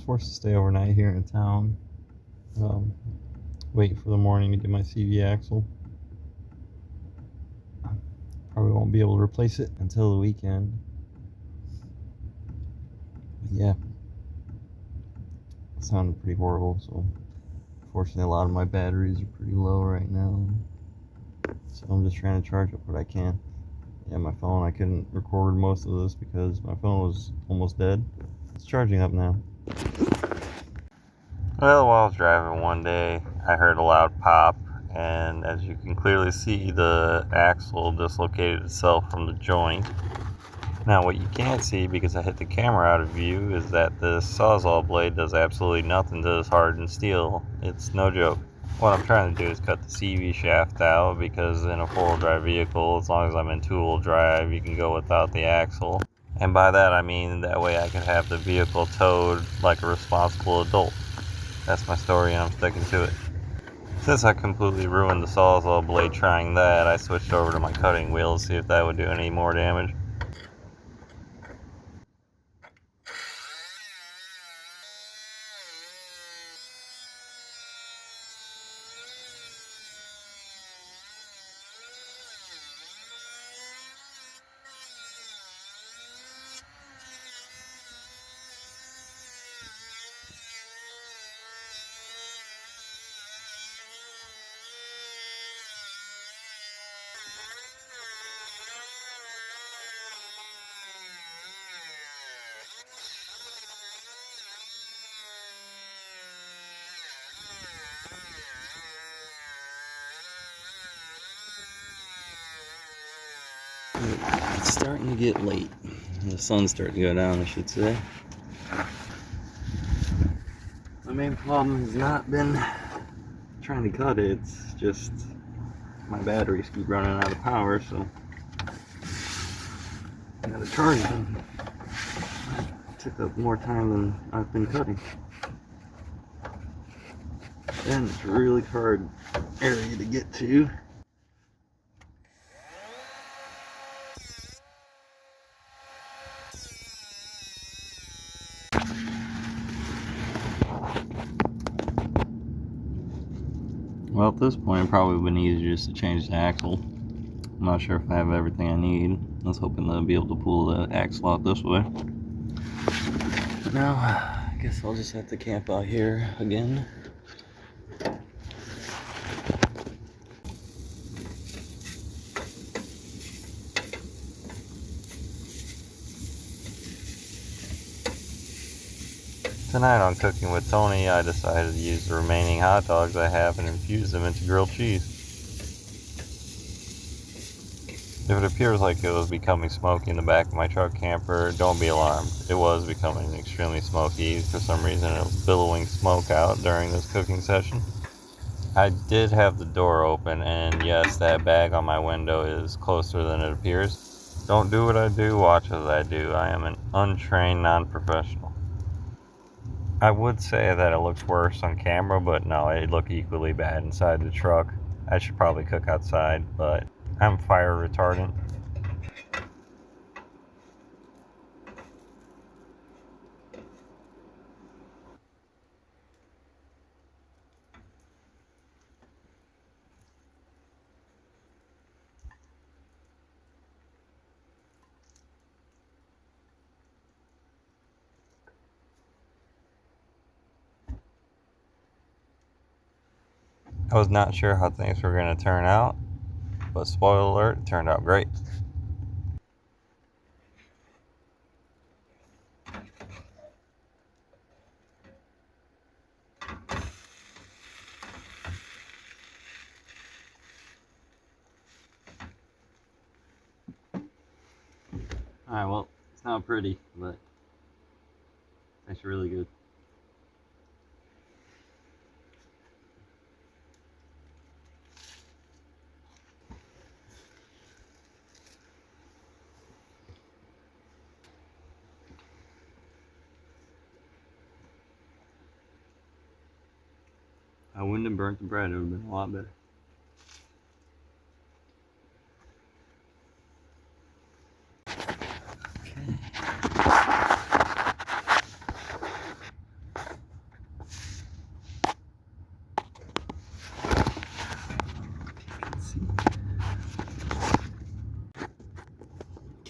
forced to stay overnight here in town. Waiting for the morning to get my CV axle. Probably won't be able to replace it until the weekend. But yeah, it sounded pretty horrible, so unfortunately a lot of my batteries are pretty low right now. So I'm just trying to charge up what I can. Yeah, my phone, I couldn't record most of this because my phone was almost dead. It's charging up now. Well, while I was driving one day, I heard a loud pop, and as you can clearly see, the axle dislocated itself from the joint. Now, what you can't see, because I hit the camera out of view, is that this Sawzall blade does absolutely nothing to this hardened steel. It's no joke. What I'm trying to do is cut the CV shaft out, because in a four-wheel drive vehicle, as long as I'm in two-wheel drive, you can go without the axle. And by that I mean that way I can have the vehicle towed like a responsible adult. That's my story and I'm sticking to it. Since I completely ruined the Sawzall blade trying that, I switched over to my cutting wheel to see if that would do any more damage. It's starting to get late. The sun's starting to go down, I should say. My main problem has not been trying to cut it, it's just my batteries keep running out of power, so I gotta charge them. It took up more time than I've been cutting. And it's a really hard area to get to. Well, at this point, it probably would have been easier just to change the axle. I'm not sure if I have everything I need. I was hoping to be able to pull the axle out this way. But now, I guess I'll just have to camp out here again. Tonight on Cooking with Tony, I decided to use the remaining hot dogs I have and infuse them into grilled cheese. If it appears like it was becoming smoky in the back of my truck camper, don't be alarmed. It was becoming extremely smoky. For some reason, it was billowing smoke out during this cooking session. I did have the door open, and yes, that bag on my window is closer than it appears. Don't do what I do, watch as I do. I am an untrained non-professional. I would say that it looks worse on camera, but no, it looked equally bad inside the truck. I should probably cook outside, but I'm fire retardant. I was not sure how things were going to turn out, but spoiler alert, it turned out great. Alright, well, it's not pretty, but it tastes really good. I wouldn't have burnt the bread, it would have been a lot better.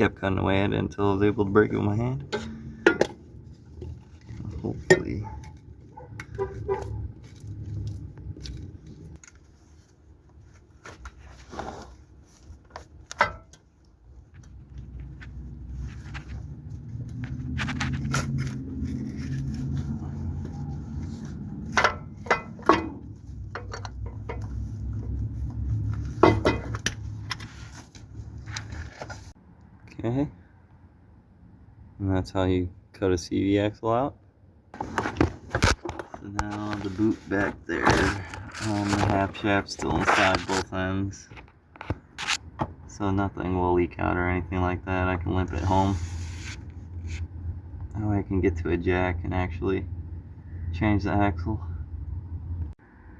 kept cutting away at it until I was able to break it with my hand. Hopefully. Okay, and that's how you cut a CV axle out. So now the boot back there, the half shaft still inside both ends, so nothing will leak out or anything like that. I can limp it home. That way I can get to a jack and actually change the axle.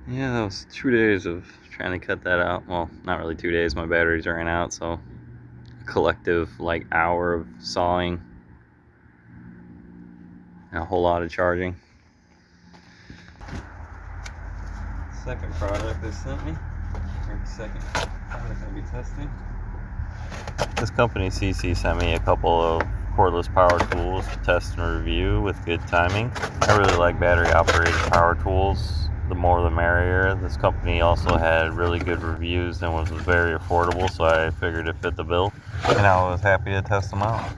Yeah, that was 2 days of trying to cut that out. Well, not really 2 days, my batteries ran out, so a collective like hour of sawing and a whole lot of charging. Second product they sent me, or second product I'll be testing. This company CC sent me a couple of cordless power tools to test and review with good timing. I really like battery operated power tools. The more the merrier. This company also had really good reviews and was very affordable, so I figured it fit the bill, and I was happy to test them out.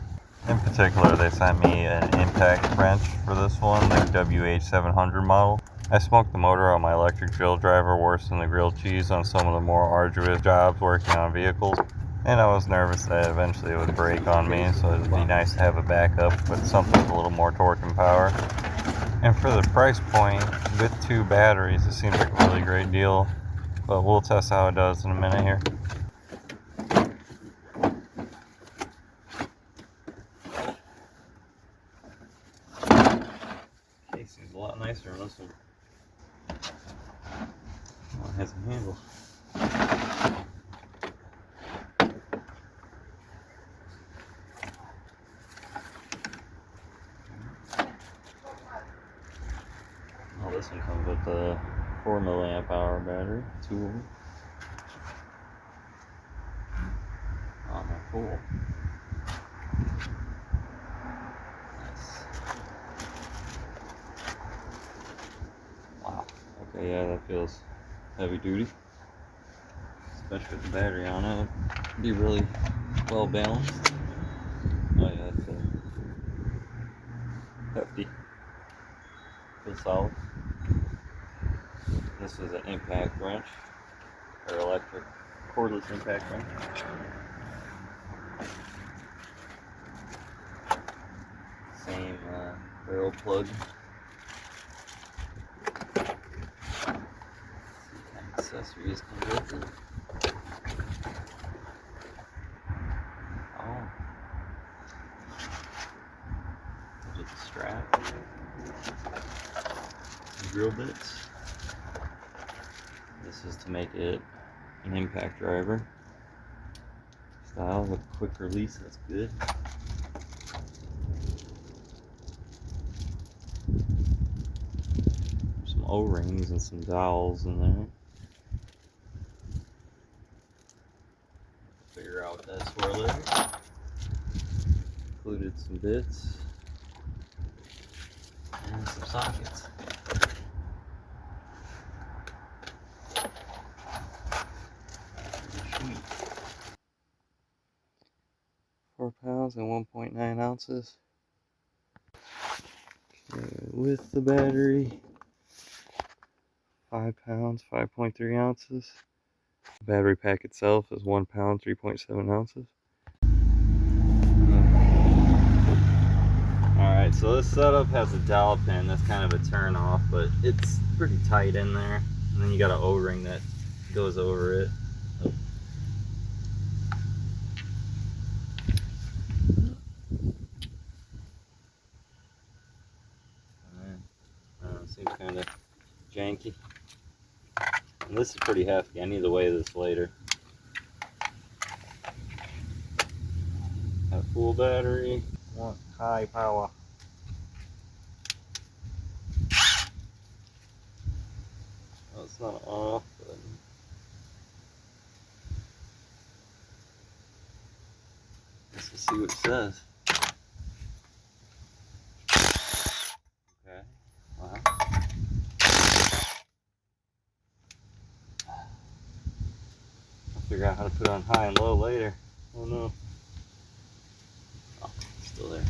In particular, they sent me an impact wrench for this one, their WH700 model. I smoked the motor on my electric drill driver worse than the grilled cheese on some of the more arduous jobs working on vehicles, and I was nervous that eventually it would break on me, so it would be nice to have a backup with something with a little more torque and power. And for the price point, with 2 batteries, it seems like a really great deal, but we'll test how it does in a minute here. Casing's a lot nicer than this one. Oh, it has a handle. Oh, this one comes with a 4 milliamp hour battery, 2 of them. Oh, they're full. Nice. Wow. Okay, yeah, that feels heavy duty. Especially with the battery on it. It'd be really well balanced. Oh yeah, that's hefty. Feels solid. This is an impact wrench, or electric cordless impact wrench. Same barrel plug. Let's see what kind of accessories come with it. Oh, with the strap, drill bits. This is to make it an impact driver style with quick release. That's good. There's some O-rings and some dowels in there. Figure out what that swirl is. Included some bits and some sockets. 4 pounds and 1.9 ounces. Okay, with the battery, 5 pounds, 5.3 ounces. The battery pack itself is 1 pound, 3.7 ounces. Alright, so this setup has a dowel pin. That's kind of a turn off, but it's pretty tight in there. And then you got an O-ring that goes over it. Oh. Seems kind of janky. And this is pretty hefty. I need to weigh this later. Got a full battery. Want high power. Well, it's not off, but this is Let's see what it says. Okay. Wow. I'll figure out how to put it on high and low later. Oh no. Oh, it's still there.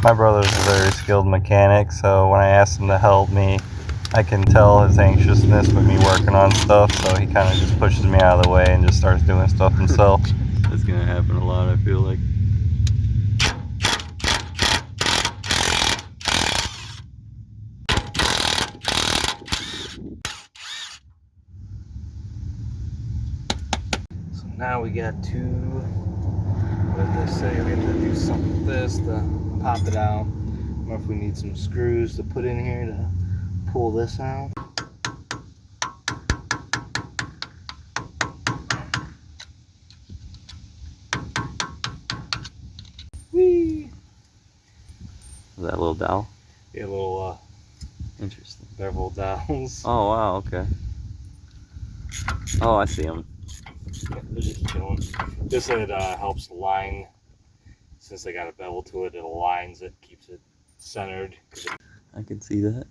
My brother's a very skilled mechanic, so when I asked him to help me, I can tell his anxiousness with me working on stuff, so he kind of just pushes me out of the way and just starts doing stuff himself. That's gonna happen a lot, I feel like. So now we got to, what did they say? We have to do something with this to pop it out. Or if we need some screws to put in here to pull this out. Whee! Is that a little dowel? Yeah, a little, interesting. Bevel dowels. Oh, wow, okay. Oh, I see them. Yeah, they're just chilling. This it helps line, since they got a bevel to it, it aligns it, keeps it centered. I can see that.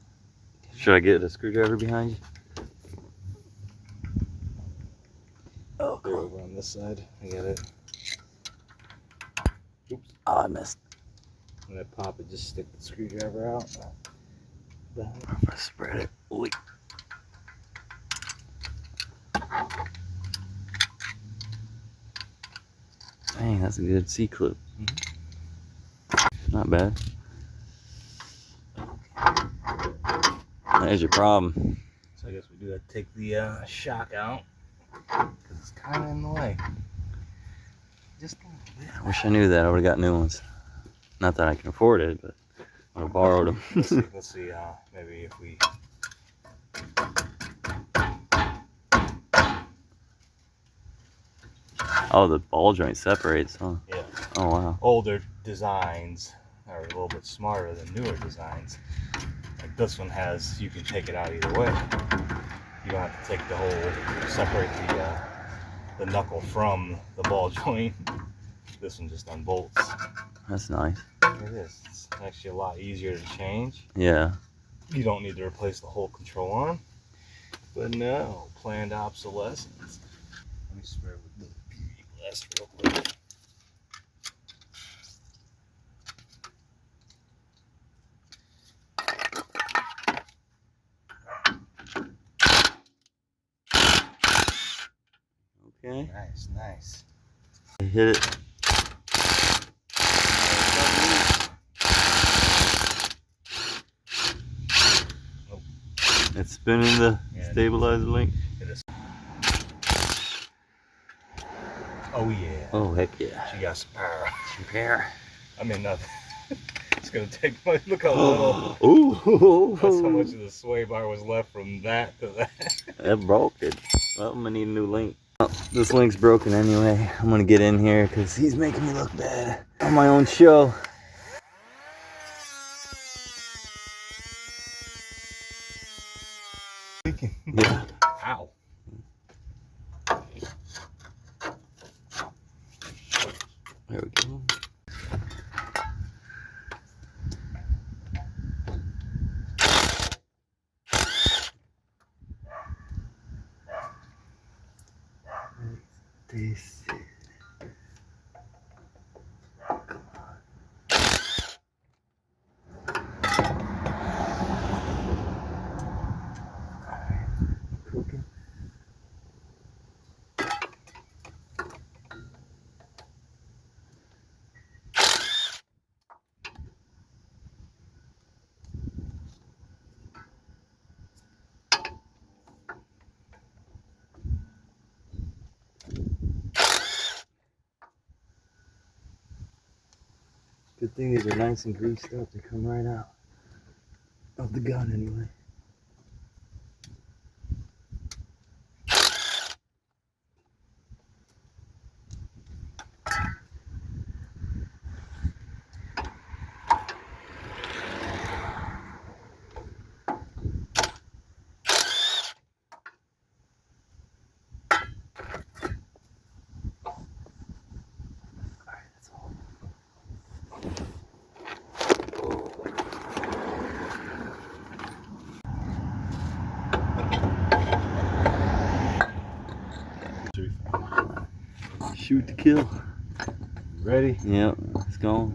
Should I get a screwdriver behind you? Oh, they're over on this side. I got it. Oops. Oh, I missed. When I pop it, just stick the screwdriver out. I'm gonna spread it. Oy. Dang, that's a good C-clip. Not bad. There's your problem. So I guess we do have to take the shock out because it's kind of in the way. Just a little bit. I wish I knew that. I would have got new ones. Not that I can afford it, but I would have borrowed them. Let's see. Maybe if we. Oh, the ball joint separates, huh? Yeah. Oh, wow. Older designs are a little bit smarter than newer designs. Like this one has, you can take it out either way. You don't have to take the whole, separate the knuckle from the ball joint. This one just unbolts. That's nice. It is. It's actually a lot easier to change. Yeah. You don't need to replace the whole control arm. But no, planned obsolescence. Let me spray it with the beauty blast real quick. Okay. Nice, nice. I hit it. Nope. It's spinning the stabilizer link. It is. Oh yeah. Oh heck yeah. She got some power. Some power. I mean nothing. It's gonna take much. Look how little. Ooh. That's how much of the sway bar was left from that to that. That broke it. Well, I'm gonna need a new link. Oh, this link's broken anyway. I'm gonna get in here because he's making me look bad on my own show. Yeah. Ow. There we go. This. Cooking. Good thing these are nice and greased up. They come right out of the gun anyway. Shoot to kill. Ready? Yep, it's going.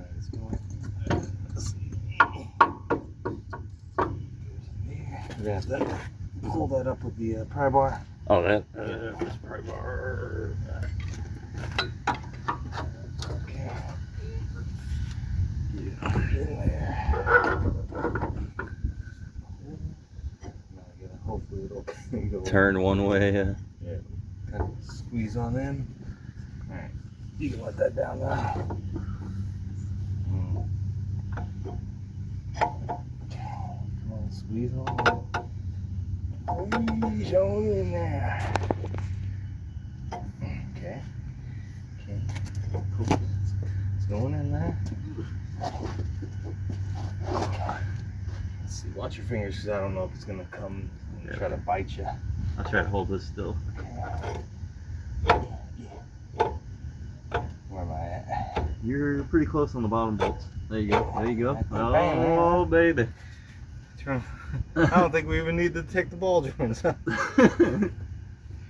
We have to pull that up with the pry bar. Oh, that's pry bar. Okay. Get in there. Hopefully it'll go. Turn one way. Yeah. Kind of squeeze on in. All right. You can let that down now. Come on, squeeze on. Squeeze on in there. Okay. Okay. Cool. It's going in there. Let's see. Watch your fingers, because I don't know if it's gonna come and try to bite you. I'll try to hold this still. Where am I at? You're pretty close on the bottom bolts. There you go. There you go. Bang, Oh, baby. Turn. I don't think we even need to take the ball joints.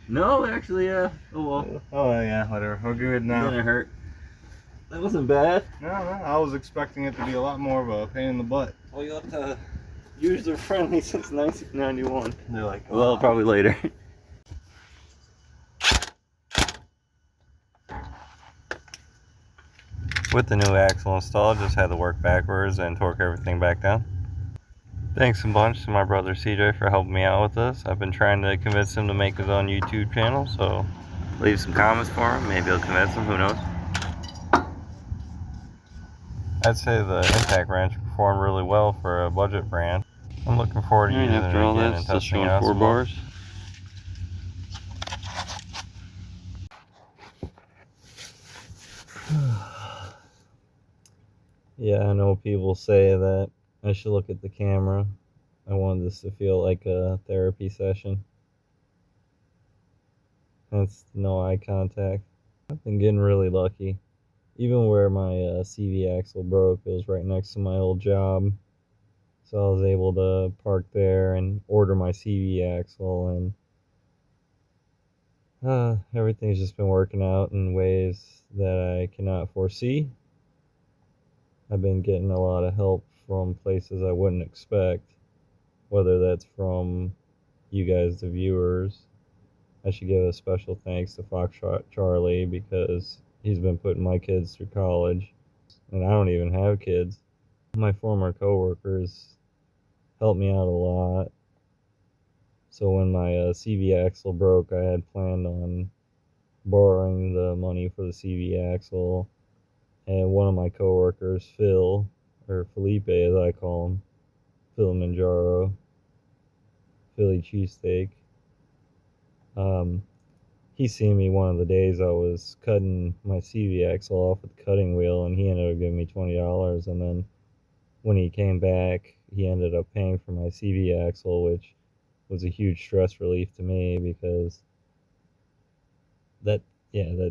No, actually, yeah. Oh, well. Oh, yeah, whatever. We're good now. Didn't hurt. That wasn't bad. No, I was expecting it to be a lot more of a pain in the butt. Well, you have to user friendly since 1991. They're like, oh. Well, probably later. With the new axle installed, just had to work backwards and torque everything back down. Thanks a bunch to my brother CJ for helping me out with this. I've been trying to convince him to make his own YouTube channel, so leave some comments for him. Maybe I'll convince him, who knows. I'd say the impact wrench performed really well for a budget brand. I'm looking forward to using it again and testing it out some more. Yeah, I know people say that I should look at the camera. I want this to feel like a therapy session. Hence, no eye contact. I've been getting really lucky. Even where my CV axle broke, it was right next to my old job. So I was able to park there and order my CV axle, and everything's just been working out in ways that I cannot foresee. I've been getting a lot of help from places I wouldn't expect, whether that's from you guys, the viewers. I should give a special thanks to Foxtrot Charlie, because he's been putting my kids through college, and I don't even have kids. My former coworkers helped me out a lot. So when my CV axle broke, I had planned on borrowing the money for the CV axle, and one of my coworkers, Phil, or Felipe as I call him, Philly cheesesteak, he seen me one of the days I was cutting my CV axle off with the cutting wheel, and he ended up giving me $20, and then when he came back, he ended up paying for my CV axle, which was a huge stress relief to me, because that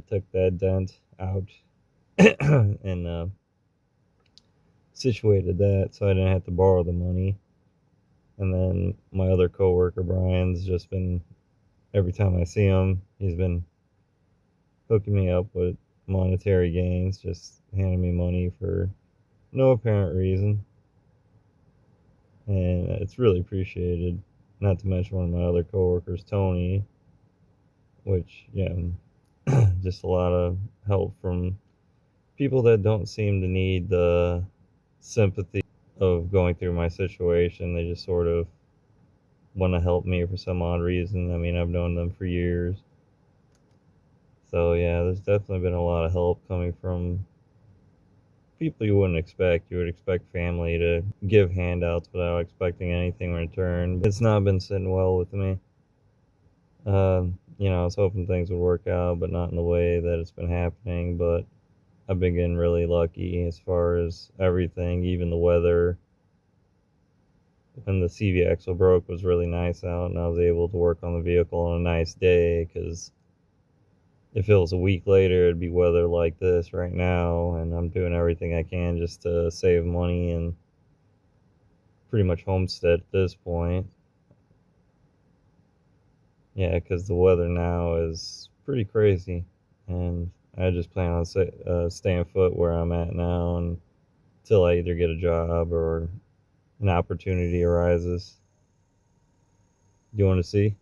took that dent out and situated that, so I didn't have to borrow the money. And then my other coworker Brian's just been, every time I see him, he's been hooking me up with monetary gains, just handing me money for no apparent reason, and it's really appreciated. Not to mention one of my other coworkers, Tony, which, yeah, just a lot of help from people that don't seem to need the sympathy of going through my situation. They just sort of want to help me for some odd reason. I mean, I've known them for years. So yeah, there's definitely been a lot of help coming from people you wouldn't expect. You would expect family to give handouts without expecting anything in return. It's not been sitting well with me. I was hoping things would work out, but not in the way that it's been happening. But I've been getting really lucky as far as everything, even the weather. When the CV axle broke, was really nice out, and I was able to work on the vehicle on a nice day, because if it was a week later, it'd be weather like this right now, and I'm doing everything I can just to save money and pretty much homestead at this point. Yeah, because the weather now is pretty crazy. And I just plan on staying put where I'm at now until I either get a job or an opportunity arises. Do you want to see?